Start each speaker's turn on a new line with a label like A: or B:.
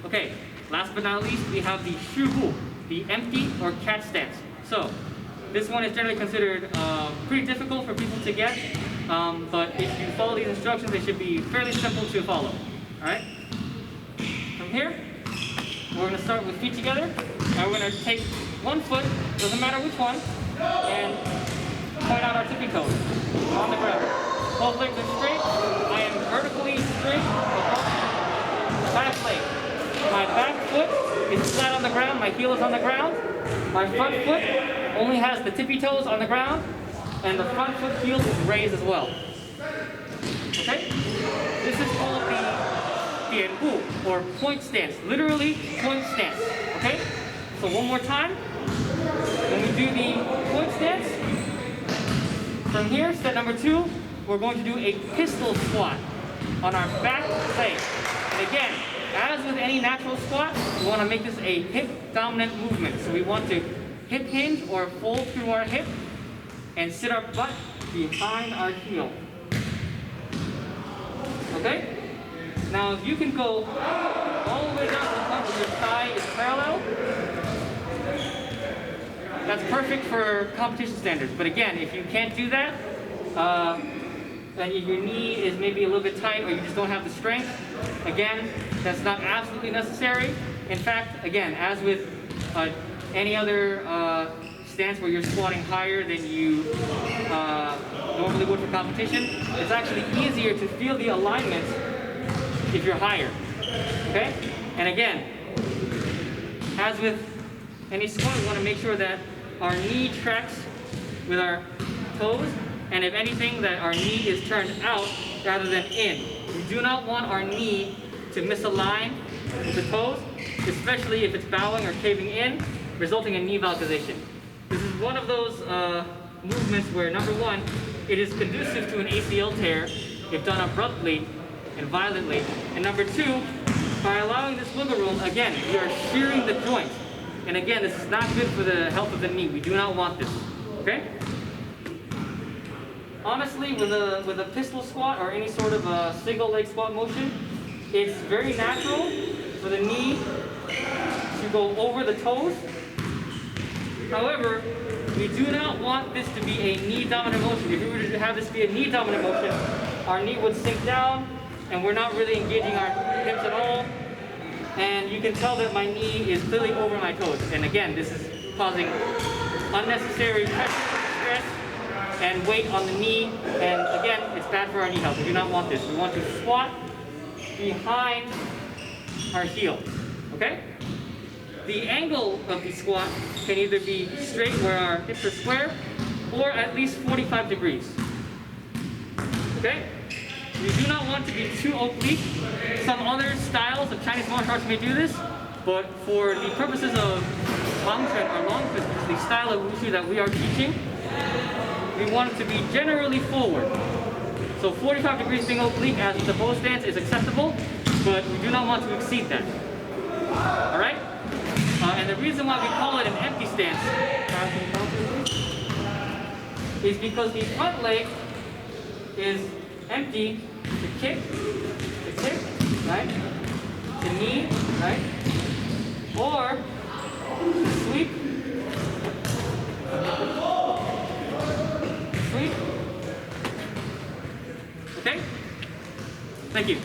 A: Okay, last but not least, we have the shuhu, the empty or cat stance. So, this one is generally considered pretty difficult for people to get, but if you follow these instructions, they should be fairly simple to follow. Alright? From here, we're going to start with feet together, and we're going to take one foot, doesn't matter which one, and point out our tippy toes on the ground. Both legs are straight. I am vertically straight across the back leg. My back foot is flat on the ground, my heel is on the ground. My front foot only has the tippy toes on the ground, and the front foot heel is raised as well. Okay? This is called the bianbu, or point stance. Literally, point stance. Okay? So one more time. When we do the point stance, from here, step number 2, we're going to do a pistol squat on our back leg. And again, as with any natural squat, we want to make this a hip-dominant movement. So we want to hip hinge or fold through our hip and sit our butt behind our heel. Okay? Now, if you can go all the way down to the point where your thigh is parallel, that's perfect for competition standards. But again, if you can't do that, and your knee is maybe a little bit tight or you just don't have the strength, again, that's not absolutely necessary. In fact, again, as with any other stance where you're squatting higher than you normally would for competition, it's actually easier to feel the alignment if you're higher. Okay? And again, as with any squat, we want to make sure that our knee tracks with our toes, and if anything, that our knee is turned out rather than in. We do not want our knee to misalign with the toes, especially if it's bowing or caving in, resulting in knee valgization. This is one of those movements where, number one, it is conducive to an ACL tear if done abruptly and violently. And number two, by allowing this wiggle room, again, we are shearing the joint. And again, this is not good for the health of the knee. We do not want this. Okay? Honestly, with a pistol squat or any sort of a single leg squat motion, it's very natural for the knee to go over the toes. However, we do not want this to be a knee dominant motion. If we were to have this be a knee dominant motion, our knee would sink down and we're not really engaging our hips at all. And you can tell that my knee is clearly over my toes. And again, this is causing unnecessary pressure, stress, and weight on the knee. And again, it's bad for our knee health. We do not want this. We want to squat behind our heel. Okay? The angle of the squat can either be straight where our hips are square, or at least 45 degrees. Okay? We do not want to be too oblique. Some other styles of Chinese martial arts may do this, but for the purposes of Bangchen or Longfist, which is the style of Wushu that we are teaching, we want it to be generally forward. So 45 degrees being oblique as with the bow stance is acceptable, but we do not want to exceed that. Alright? And the reason why we call it an empty stance is because the front leg is empty to kick, right? To knee, right? Or to sweep, sweep. Okay? Thank you.